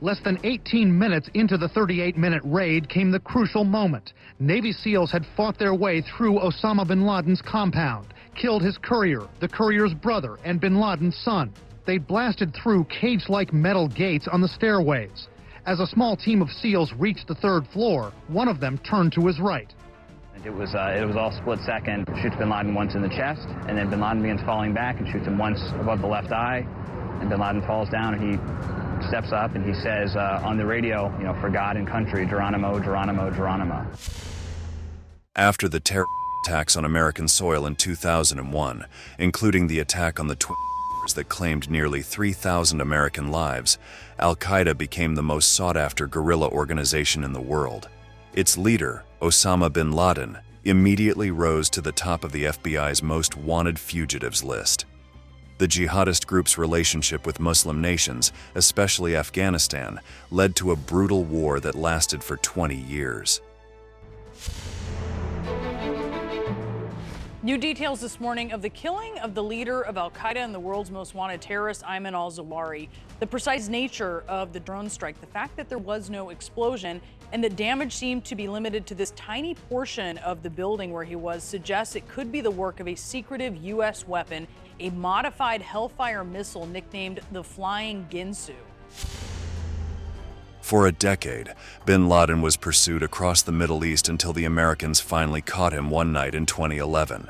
Less than 18 minutes into the 38-minute raid came the crucial moment. Navy SEALs had fought their way through Osama bin Laden's compound, killed his courier, the courier's brother, and bin Laden's son. They blasted through cage-like metal gates on the stairways. As a small team of SEALs reached the third floor, one of them turned to his right. It was all split second. Shoots bin Laden once in the chest, and then bin Laden begins falling back and shoots him once above the left eye, and bin Laden falls down, and he steps up and he says on the radio, you know, for God and country, Geronimo, Geronimo, Geronimo. After the terror attacks on American soil in 2001, including the attack on the Twin Towers that claimed nearly 3,000 American lives, Al-Qaeda became the most sought-after guerrilla organization in the world. Its leader, Osama bin Laden, immediately rose to the top of the FBI's most wanted fugitives list. The jihadist group's relationship with Muslim nations, especially Afghanistan, led to a brutal war that lasted for 20 years. New details this morning of the killing of the leader of Al-Qaeda and the world's most wanted terrorist, Ayman al-Zawahiri. The precise nature of the drone strike, the fact that there was no explosion, and that damage seemed to be limited to this tiny portion of the building where he was, suggests it could be the work of a secretive U.S. weapon, a modified Hellfire missile nicknamed the Flying Ginsu. For a decade, bin Laden was pursued across the Middle East until the Americans finally caught him one night in 2011.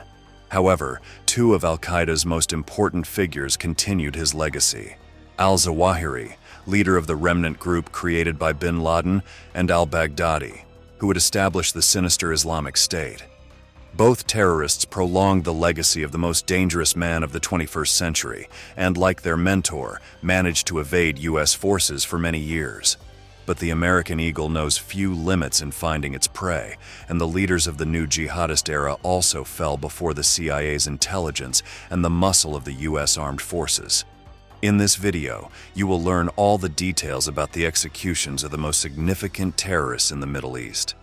However, two of Al-Qaeda's most important figures continued his legacy: al-Zawahiri, leader of the remnant group created by bin Laden, and al-Baghdadi, who would establish the sinister Islamic State. Both terrorists prolonged the legacy of the most dangerous man of the 21st century and, like their mentor, managed to evade U.S. forces for many years. But the American eagle knows few limits in finding its prey, and the leaders of the new jihadist era also fell before the CIA's intelligence and the muscle of the U.S. armed forces. In this video, you will learn all the details about the executions of the most significant terrorists in the Middle East.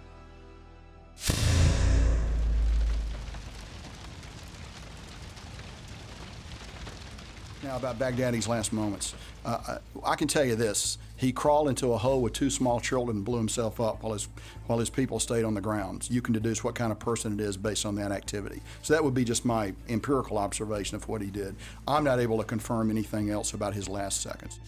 Now about Baghdadi's last moments. I can tell you this: he crawled into a hole with two small children and blew himself up while his people stayed on the ground. You can deduce what kind of person it is based on that activity. So that would be just my empirical observation of what he did. I'm not able to confirm anything else about his last seconds.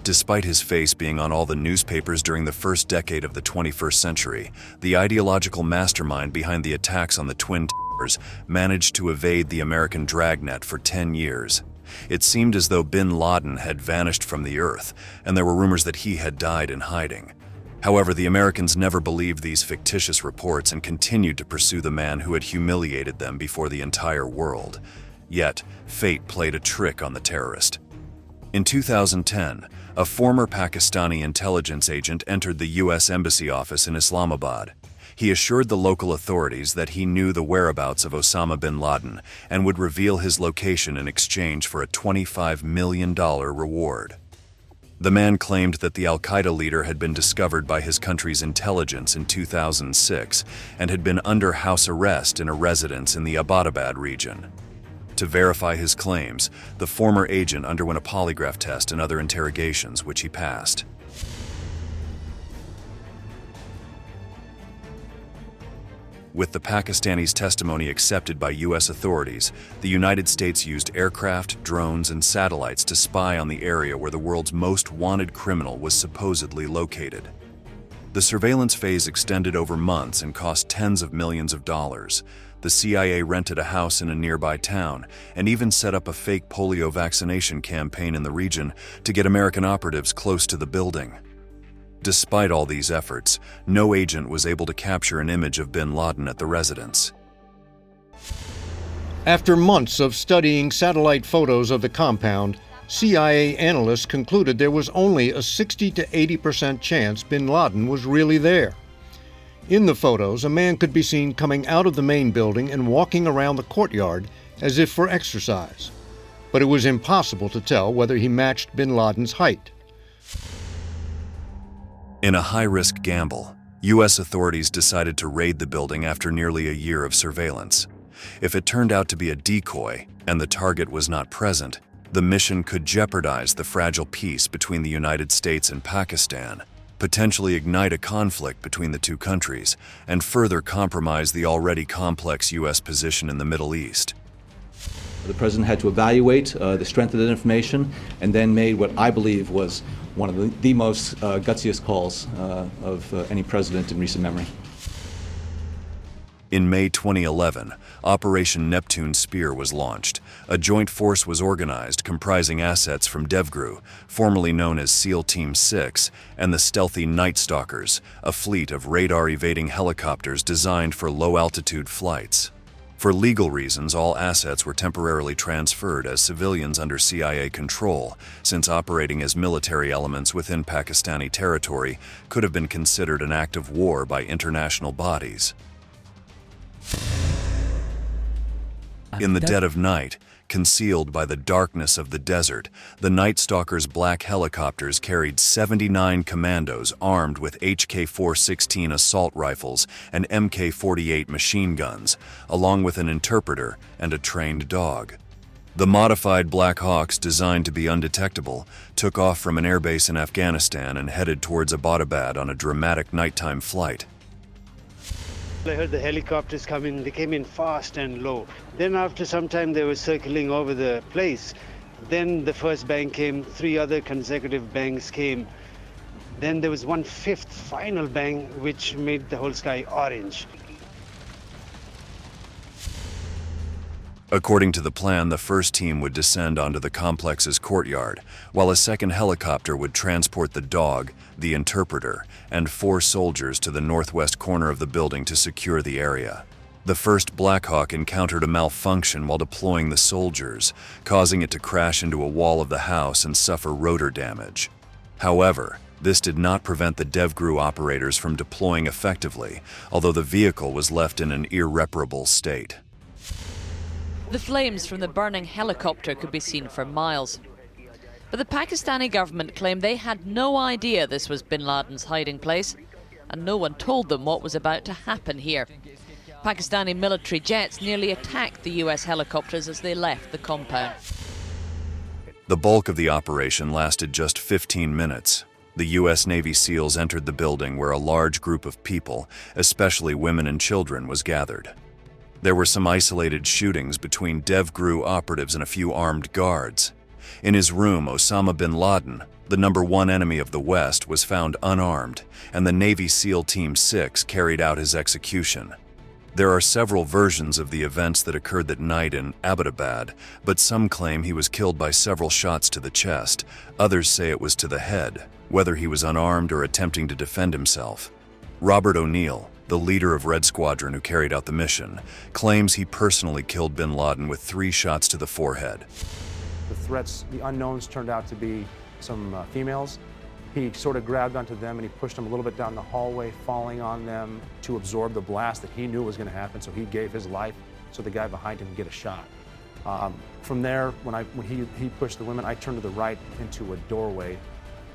Despite his face being on all the newspapers during the first decade of the 21st century, the ideological mastermind behind the attacks on the Twin Towers managed to evade the American dragnet for 10 years. It seemed as though bin Laden had vanished from the earth, and there were rumors that he had died in hiding. However, the Americans never believed these fictitious reports and continued to pursue the man who had humiliated them before the entire world. Yet, fate played a trick on the terrorist. In 2010, a former Pakistani intelligence agent entered the U.S. Embassy office in Islamabad. He assured the local authorities that he knew the whereabouts of Osama bin Laden and would reveal his location in exchange for a $25 million reward. The man claimed that the al-Qaeda leader had been discovered by his country's intelligence in 2006 and had been under house arrest in a residence in the Abbottabad region. To verify his claims, the former agent underwent a polygraph test and other interrogations, which he passed. With the Pakistani's testimony accepted by U.S. authorities, the United States used aircraft, drones, and satellites to spy on the area where the world's most wanted criminal was supposedly located. The surveillance phase extended over months and cost tens of millions of dollars. The CIA rented a house in a nearby town and even set up a fake polio vaccination campaign in the region to get American operatives close to the building. Despite all these efforts, no agent was able to capture an image of bin Laden at the residence. After months of studying satellite photos of the compound, CIA analysts concluded there was only a 60 to 80% chance bin Laden was really there. In the photos, a man could be seen coming out of the main building and walking around the courtyard as if for exercise. But it was impossible to tell whether he matched bin Laden's height. In a high-risk gamble, U.S. authorities decided to raid the building after nearly a year of surveillance. If it turned out to be a decoy and the target was not present, The mission could jeopardize the fragile peace between the United States and Pakistan, potentially ignite a conflict between the two countries, and further compromise the already complex U.S. position in the Middle East. The president had to evaluate the strength of that information and then made what I believe was one of the most gutsiest calls of any president in recent memory. In May 2011, Operation Neptune Spear was launched. A joint force was organized comprising assets from DevGru, formerly known as SEAL Team 6, and the stealthy Night Stalkers, a fleet of radar-evading helicopters designed for low-altitude flights. For legal reasons, all assets were temporarily transferred as civilians under CIA control, since operating as military elements within Pakistani territory could have been considered an act of war by international bodies. In the dead of night, concealed by the darkness of the desert, the Night Stalkers' black helicopters carried 79 commandos armed with HK-416 assault rifles and MK-48 machine guns, along with an interpreter and a trained dog. The modified Black Hawks, designed to be undetectable, took off from an airbase in Afghanistan and headed towards Abbottabad on a dramatic nighttime flight. I heard the helicopters coming. They came in fast and low. Then after some time they were circling over the place. Then the first bang came, 3 other consecutive bangs came. Then there was one fifth final bang which made the whole sky orange. According to the plan, the first team would descend onto the complex's courtyard, while a second helicopter would transport the dog, the interpreter, and 4 soldiers to the northwest corner of the building to secure the area. The first Black Hawk encountered a malfunction while deploying the soldiers, causing it to crash into a wall of the house and suffer rotor damage. However, this did not prevent the DevGru operators from deploying effectively, although the vehicle was left in an irreparable state. The flames from the burning helicopter could be seen for miles. But the Pakistani government claimed they had no idea this was bin Laden's hiding place, and no one told them what was about to happen here. Pakistani military jets nearly attacked the US helicopters as they left the compound. The bulk of the operation lasted just 15 minutes. The U.S. Navy SEALs entered the building where a large group of people, especially women and children, was gathered. There were some isolated shootings between DevGru operatives and a few armed guards. In his room, Osama bin Laden, the #1 enemy of the West, was found unarmed, and the Navy SEAL Team 6 carried out his execution. There are several versions of the events that occurred that night in Abbottabad, but some claim he was killed by several shots to the chest. Others say it was to the head, whether he was unarmed or attempting to defend himself. Robert O'Neill, the leader of Red Squadron who carried out the mission, claims he personally killed bin Laden with 3 shots to the forehead. The threats, the unknowns, turned out to be some females. He sort of grabbed onto them and he pushed them a little bit down the hallway, falling on them to absorb the blast that he knew was going to happen, so he gave his life so the guy behind him could get a shot. From there, when he pushed the women, I turned to the right into a doorway,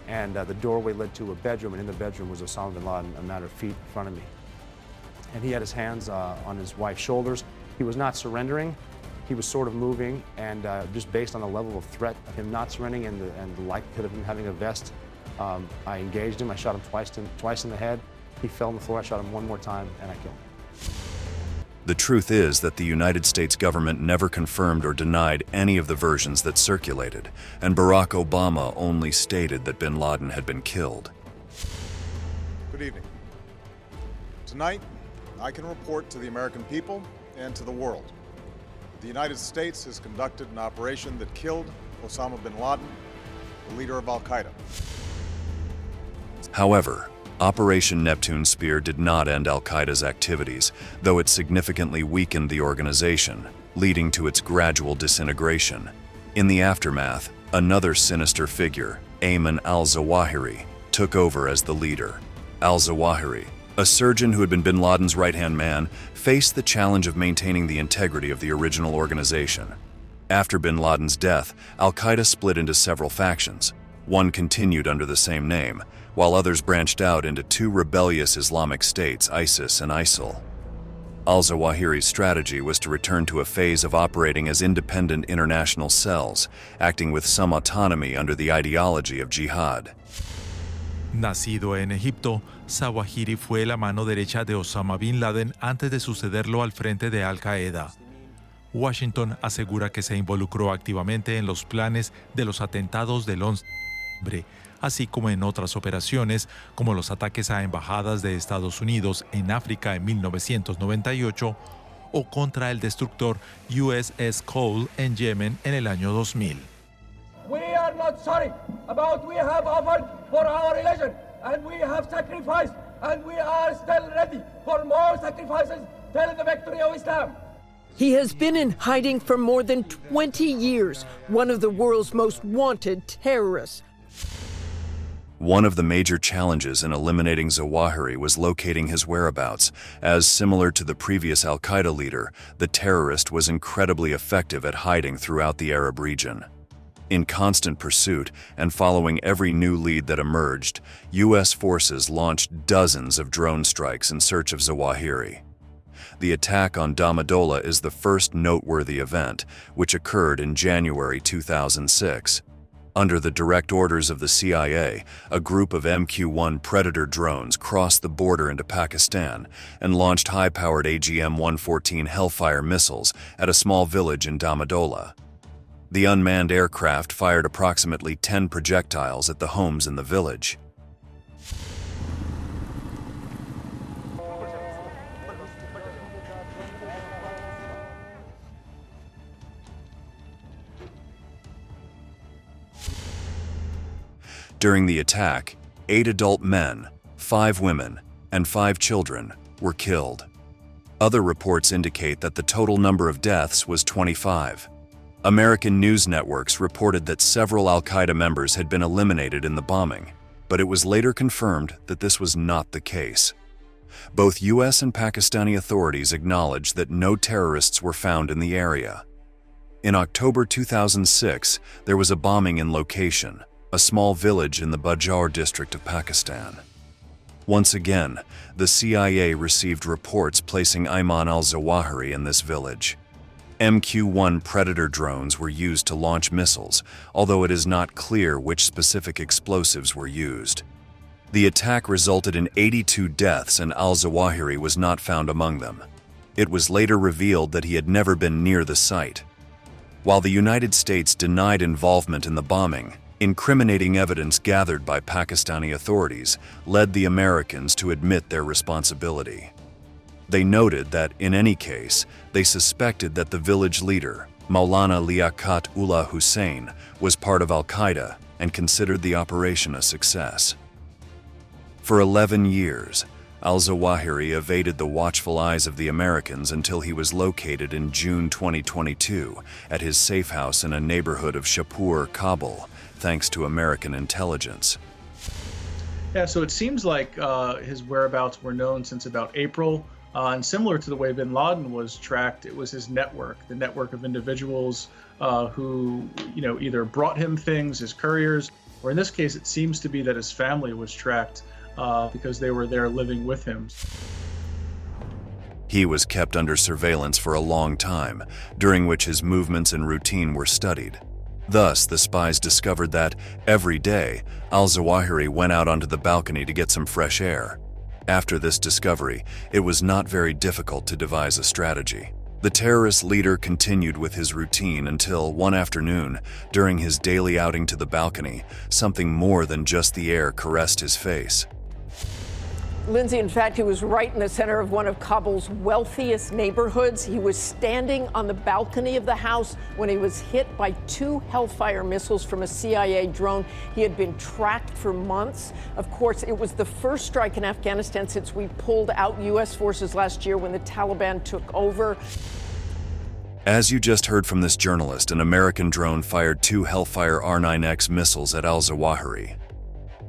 and the doorway led to a bedroom, and in the bedroom was Osama bin Laden, a matter of feet in front of me. And he had his hands on his wife's shoulders. He was not surrendering. He was sort of moving, and just based on the level of threat of him not surrendering and the likelihood of him having a vest, I engaged him. I shot him twice in the head. He fell on the floor. I shot him 1 more time, and I killed him. The truth is that the United States government never confirmed or denied any of the versions that circulated, and Barack Obama only stated that bin Laden had been killed. Good evening. Tonight, I can report to the American people and to the world. The United States has conducted an operation that killed Osama bin Laden, the leader of Al-Qaeda. However, Operation Neptune Spear did not end Al-Qaeda's activities, though it significantly weakened the organization, leading to its gradual disintegration. In the aftermath, another sinister figure, Ayman al-Zawahiri, took over as the leader. Al-Zawahiri, a surgeon who had been bin Laden's right-hand man, faced the challenge of maintaining the integrity of the original organization. After bin Laden's death, Al-Qaeda split into several factions. One continued under the same name, while others branched out into 2 rebellious Islamic states, ISIS and ISIL. Al-Zawahiri's strategy was to return to a phase of operating as independent international cells, acting with some autonomy under the ideology of jihad. Nacido en Egipto, Zawahiri fue la mano derecha de Osama Bin Laden antes de sucederlo al frente de Al-Qaeda. Washington asegura que se involucró activamente en los planes de los atentados del 11 de septiembre, así como en otras operaciones como los ataques a embajadas de Estados Unidos en África en 1998 o contra el destructor USS Cole en Yemen en el año 2000. We are not sorry about we have offered for our religion and we have sacrificed and we are still ready for more sacrifices till the victory of Islam. He has been in hiding for more than 20 years, one of the world's most wanted terrorists. One of the major challenges in eliminating Zawahiri was locating his whereabouts, as similar to the previous al-Qaeda leader, the terrorist was incredibly effective at hiding throughout the Arab region. In constant pursuit and following every new lead that emerged, U.S. forces launched dozens of drone strikes in search of Zawahiri. The attack on Damadola is the first noteworthy event, which occurred in January 2006. Under the direct orders of the CIA, a group of MQ-1 Predator drones crossed the border into Pakistan and launched high-powered AGM-114 Hellfire missiles at a small village in Damadola. The unmanned aircraft fired approximately 10 projectiles at the homes in the village. During the attack, 8 adult men, 5 women, and 5 children were killed. Other reports indicate that the total number of deaths was 25. American news networks reported that several al-Qaeda members had been eliminated in the bombing, but it was later confirmed that this was not the case. Both U.S. and Pakistani authorities acknowledged that no terrorists were found in the area. In October 2006, there was a bombing in location, a small village in the Bajar district of Pakistan. Once again, the CIA received reports placing Ayman al-Zawahiri in this village. MQ-1 Predator drones were used to launch missiles, although it is not clear which specific explosives were used. The attack resulted in 82 deaths and al-Zawahiri was not found among them. It was later revealed that he had never been near the site. While the United States denied involvement in the bombing, incriminating evidence gathered by Pakistani authorities led the Americans to admit their responsibility. They noted that, in any case, they suspected that the village leader, Maulana Liaquat-Ullah Hussein, was part of al-Qaeda and considered the operation a success. For 11 years, al-Zawahiri evaded the watchful eyes of the Americans until he was located in June 2022 at his safe house in a neighborhood of Shahpur, Kabul, thanks to American intelligence. Yeah, so it seems like his whereabouts were known since about April, and similar to the way bin Laden was tracked, it was his network, the network of individuals who, either brought him things, his couriers, or in this case, it seems to be that his family was tracked because they were there living with him. He was kept under surveillance for a long time, during which his movements and routine were studied. Thus, the spies discovered that, every day, al-Zawahiri went out onto the balcony to get some fresh air. After this discovery, it was not very difficult to devise a strategy. The terrorist leader continued with his routine until, one afternoon, during his daily outing to the balcony, something more than just the air caressed his face. Lindsay, in fact, he was right in the center of one of Kabul's wealthiest neighborhoods. He was standing on the balcony of the house when he was hit by 2 Hellfire missiles from a CIA drone. He had been tracked for months. Of course, it was the first strike in Afghanistan since we pulled out U.S. forces last year when the Taliban took over. As you just heard from this journalist, an American drone fired 2 Hellfire R9X missiles at al-Zawahiri.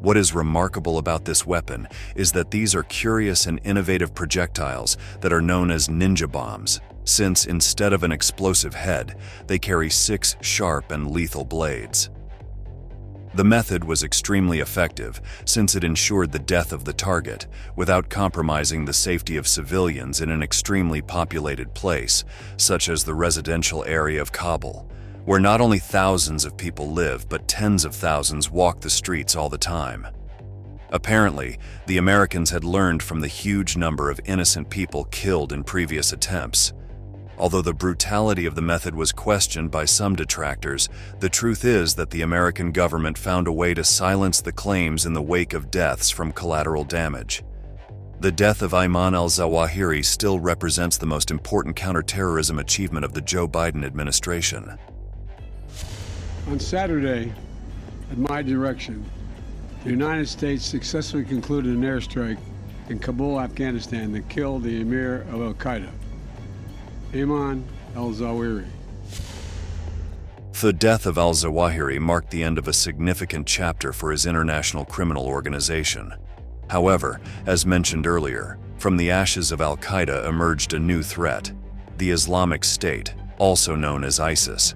What is remarkable about this weapon is that these are curious and innovative projectiles that are known as ninja bombs, since instead of an explosive head, they carry 6 sharp and lethal blades. The method was extremely effective since it ensured the death of the target without compromising the safety of civilians in an extremely populated place, such as the residential area of Kabul, where not only thousands of people live but tens of thousands walk the streets all the time. Apparently, the Americans had learned from the huge number of innocent people killed in previous attempts. Although the brutality of the method was questioned by some detractors, the truth is that the American government found a way to silence the claims in the wake of deaths from collateral damage. The death of Ayman al-Zawahiri still represents the most important counterterrorism achievement of the Joe Biden administration. On Saturday, at my direction, the United States successfully concluded an airstrike in Kabul, Afghanistan that killed the emir of al-Qaeda, Ayman al-Zawahiri. The death of al-Zawahiri marked the end of a significant chapter for his international criminal organization. However, as mentioned earlier, from the ashes of al-Qaeda emerged a new threat, the Islamic State, also known as ISIS.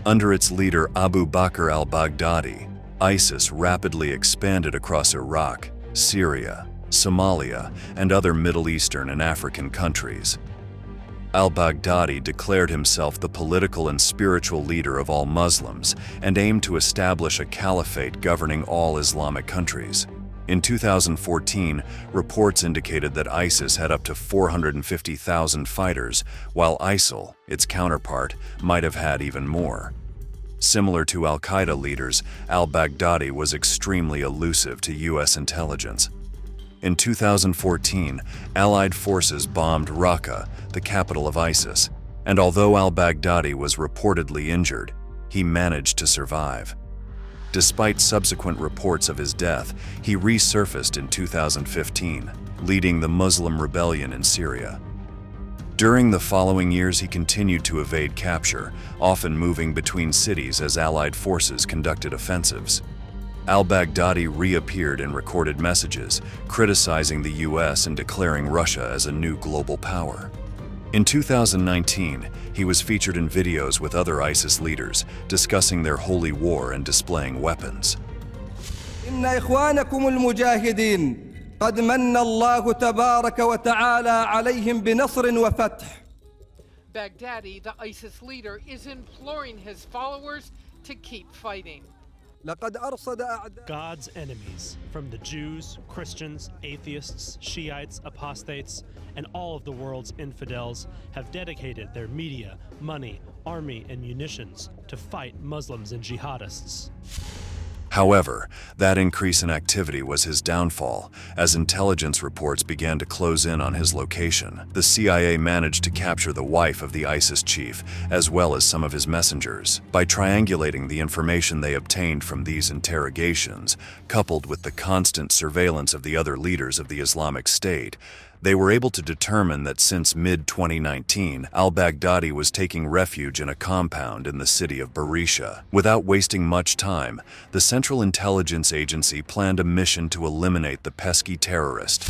Under its leader Abu Bakr al-Baghdadi, ISIS rapidly expanded across Iraq, Syria, Somalia, and other Middle Eastern and African countries. Al-Baghdadi declared himself the political and spiritual leader of all Muslims and aimed to establish a caliphate governing all Islamic countries. In 2014, reports indicated that ISIS had up to 450,000 fighters, while ISIL, its counterpart, might have had even more. Similar to al-Qaeda leaders, al-Baghdadi was extremely elusive to U.S. intelligence. In 2014, Allied forces bombed Raqqa, the capital of ISIS, and although al-Baghdadi was reportedly injured, he managed to survive. Despite subsequent reports of his death, he resurfaced in 2015, leading the Muslim rebellion in Syria. During the following years, he continued to evade capture, often moving between cities as Allied forces conducted offensives. Al-Baghdadi reappeared and recorded messages, criticizing the U.S. and declaring Russia as a new global power. In 2019, he was featured in videos with other ISIS leaders, discussing their holy war and displaying weapons. إن إخوانكم المجاهدين قد من الله تبارك وتعالى عليهم بنصر وفتح. Baghdadi, the ISIS leader, is imploring his followers to keep fighting. God's enemies, from the Jews, Christians, atheists, Shiites, apostates, and all of the world's infidels, have dedicated their media, money, army, and munitions to fight Muslims and jihadists. However, that increase in activity was his downfall. As intelligence reports began to close in on his location, the CIA managed to capture the wife of the ISIS chief, as well as some of his messengers. By triangulating the information they obtained from these interrogations, coupled with the constant surveillance of the other leaders of the Islamic State, they were able to determine that since mid-2019, al-Baghdadi was taking refuge in a compound in the city of Barisha. Without wasting much time, the Central Intelligence Agency planned a mission to eliminate the pesky terrorist.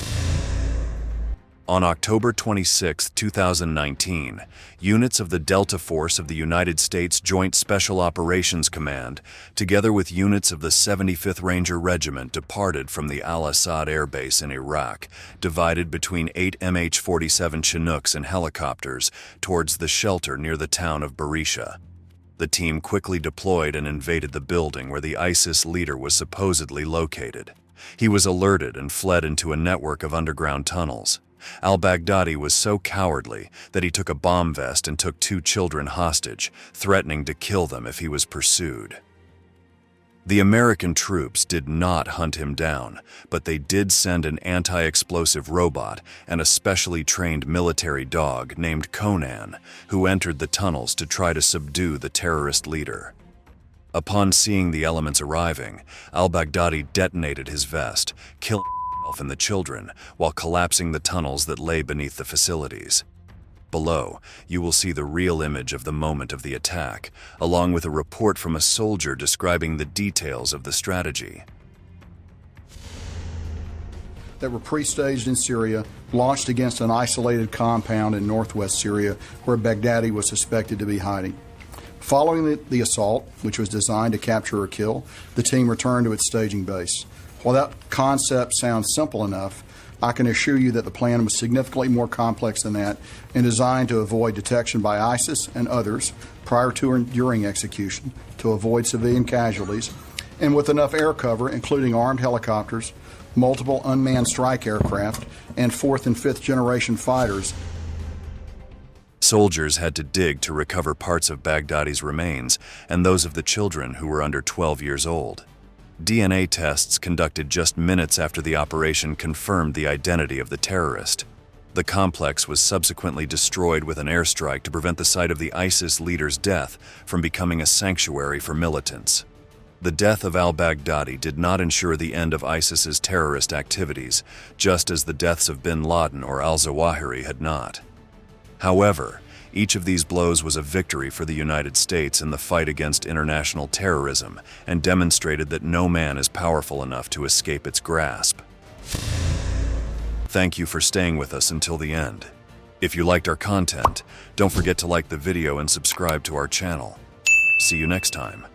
On October 26, 2019, units of the Delta Force of the United States Joint Special Operations Command, together with units of the 75th Ranger Regiment, departed from the Al-Assad Air Base in Iraq, divided between 8 MH-47 Chinooks and helicopters, towards the shelter near the town of Barisha. The team quickly deployed and invaded the building where the ISIS leader was supposedly located. He was alerted and fled into a network of underground tunnels. Al-Baghdadi was so cowardly that he took a bomb vest and took 2 children hostage, threatening to kill them if he was pursued. The American troops did not hunt him down, but they did send an anti-explosive robot and a specially trained military dog named Conan, who entered the tunnels to try to subdue the terrorist leader. Upon seeing the elements arriving, al-Baghdadi detonated his vest, killing himself and the children while collapsing the tunnels that lay beneath the facilities. Below, you will see the real image of the moment of the attack, along with a report from a soldier describing the details of the strategy. That were pre-staged in Syria, launched against an isolated compound in northwest Syria where Baghdadi was suspected to be hiding. Following the assault, which was designed to capture or kill, the team returned to its staging base. While that concept sounds simple enough, I can assure you that the plan was significantly more complex than that and designed to avoid detection by ISIS and others prior to and during execution, to avoid civilian casualties, and with enough air cover, including armed helicopters, multiple unmanned strike aircraft, and fourth and fifth generation fighters. Soldiers had to dig to recover parts of Baghdadi's remains and those of the children who were under 12 years old. DNA tests conducted just minutes after the operation confirmed the identity of the terrorist. The complex was subsequently destroyed with an airstrike to prevent the site of the ISIS leader's death from becoming a sanctuary for militants. The death of al-Baghdadi did not ensure the end of ISIS's terrorist activities, just as the deaths of bin Laden or al-Zawahiri had not. However, each of these blows was a victory for the United States in the fight against international terrorism and demonstrated that no man is powerful enough to escape its grasp. Thank you for staying with us until the end. If you liked our content, don't forget to like the video and subscribe to our channel. See you next time.